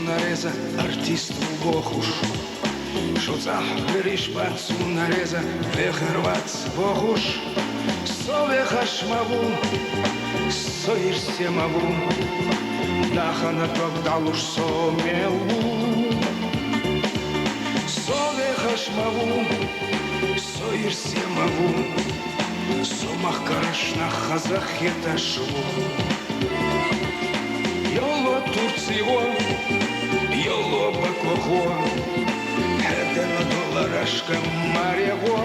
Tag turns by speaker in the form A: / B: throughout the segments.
A: nareza, artistul Bohuș. Šuca Grišpacu nareza, Vehrvac Bohuș. Sove hašmavu, soir semavu, Dahana Togdaluš somelu. Sove hašmavu, soir semavu, Somah karašna Hazaheta švu. Yolo Turcijo, yolo Bakoho, Hedela Dolarashka Marjevo.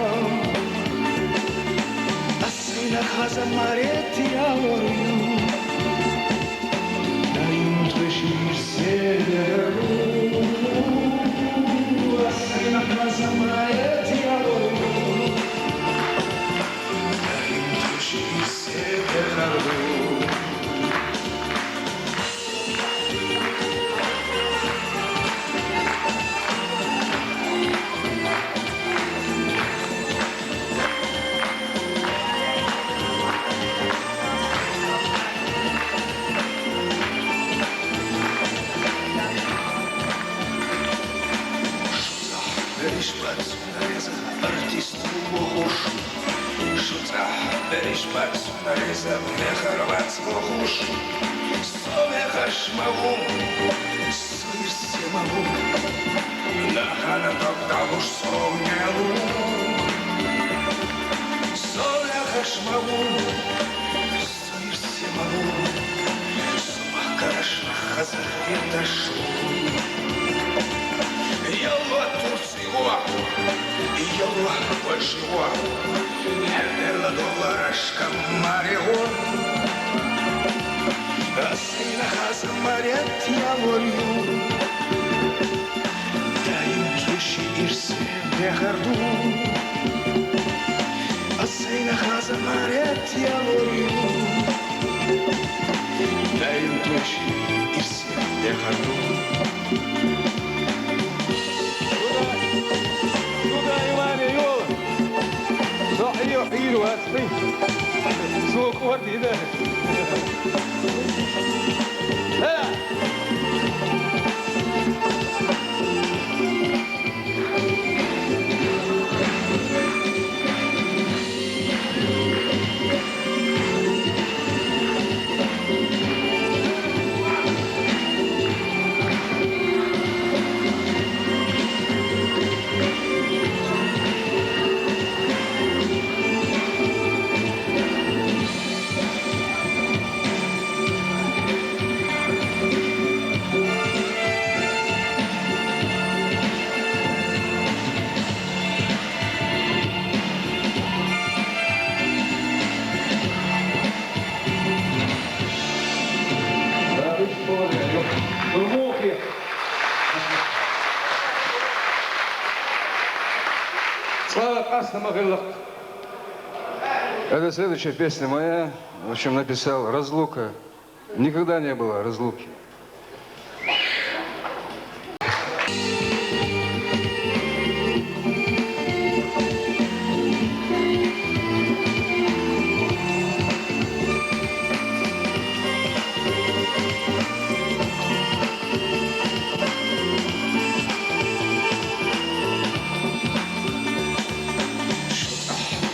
A: Asina Haza Marjeti Aloriju, Da juntveši severu. Asina Haza Marjeti Aloriju, Da juntveši severu. Berishpatsu nareza, Vehrvac Bohuș. Sove hašmavu, soir semavu, Dahana Togdaluš somelu. Sove hašmavu, soir semavu, Somah karašna Hazaheta švu. Yolo Turcijo, yolo Baživo, Hedela Dolarashka Marjevo. Asina Haza Marjeti Aloriju, Da juntveši irse Behardu. Asina Haza Marjeti Aloriju, Da juntveši irse Behardu.
B: صحيح حيلو هاتفي سوق وردي ده لا
C: Это следующая песня моя, в общем, написал «Разлука». Никогда не было разлуки.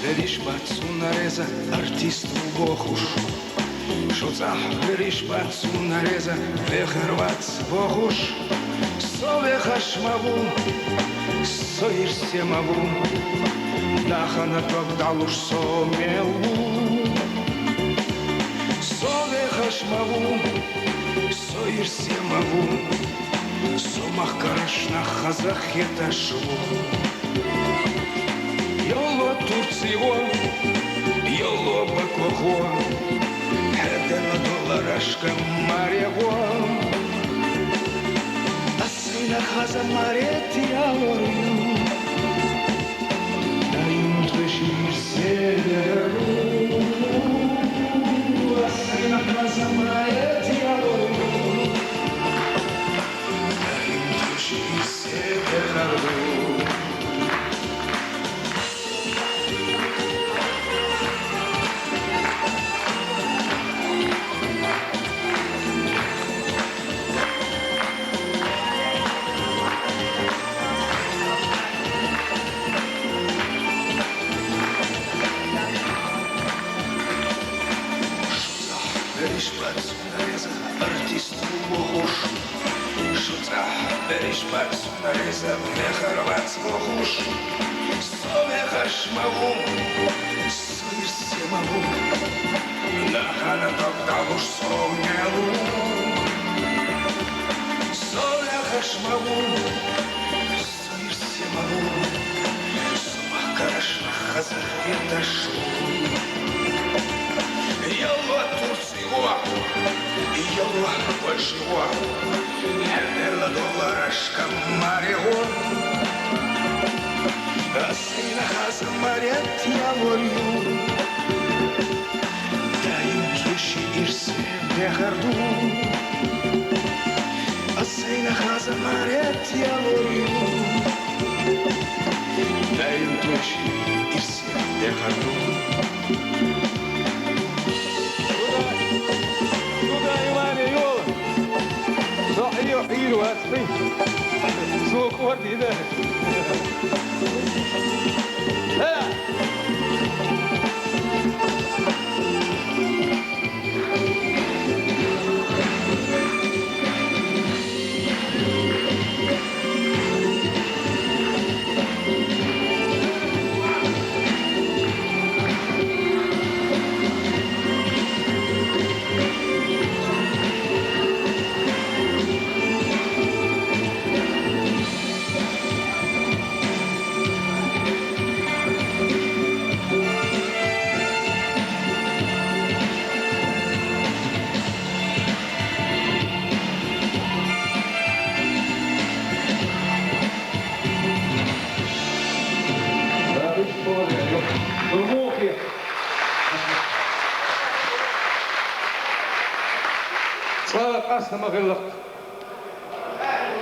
A: Berishpatsu nareza, artistul Bohuș. Šuca Grišpacu nareza, Vehrvac Bohuș. Sove hašmavu, soir semavu, Dahana Togdaluš somelu. Sove hašmavu, soir semavu, Somah karašna Hazaheta švu. Yolo Turcijo, yolo Bakoho, Hedela Dolarashka Marjevo. Asina Haza Marjeti Aloriju, Da juntveši severu. Asina Haza Marjeti Aloriju, Da juntveši severu. Berishpats nareza Mekharvats mohush Sovechash mavum Sois semavum Nahana tokdalush somnelu Sovechash mavum Sois semavum Somakash nachazach vitaшу Yalva Turciwa Yalva Большего Herdela dollarashka Mario Asina Haza Mariat Yavoryu Dayim keshi irse Behardu Asina Haza Mariat Yavoryu Dayim keshi irse Behardu
B: حيلو هاتفي سوق وردي ده لا
C: Слава Красным Могилах.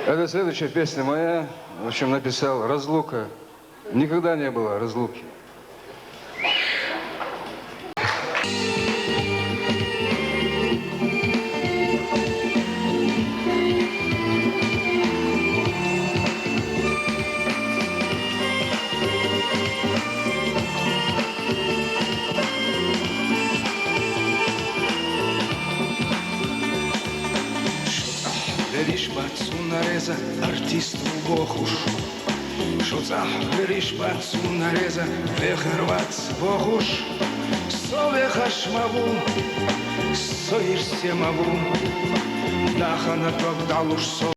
C: Это следующая песня моя. В общем, написал «Разлука». Никогда не было разлуки.
A: Berishpats nareza artistu bohush Shuzah berishpats nareza Mekharvats bohush Sovechash mavum Soir semavum Nahana tokdalush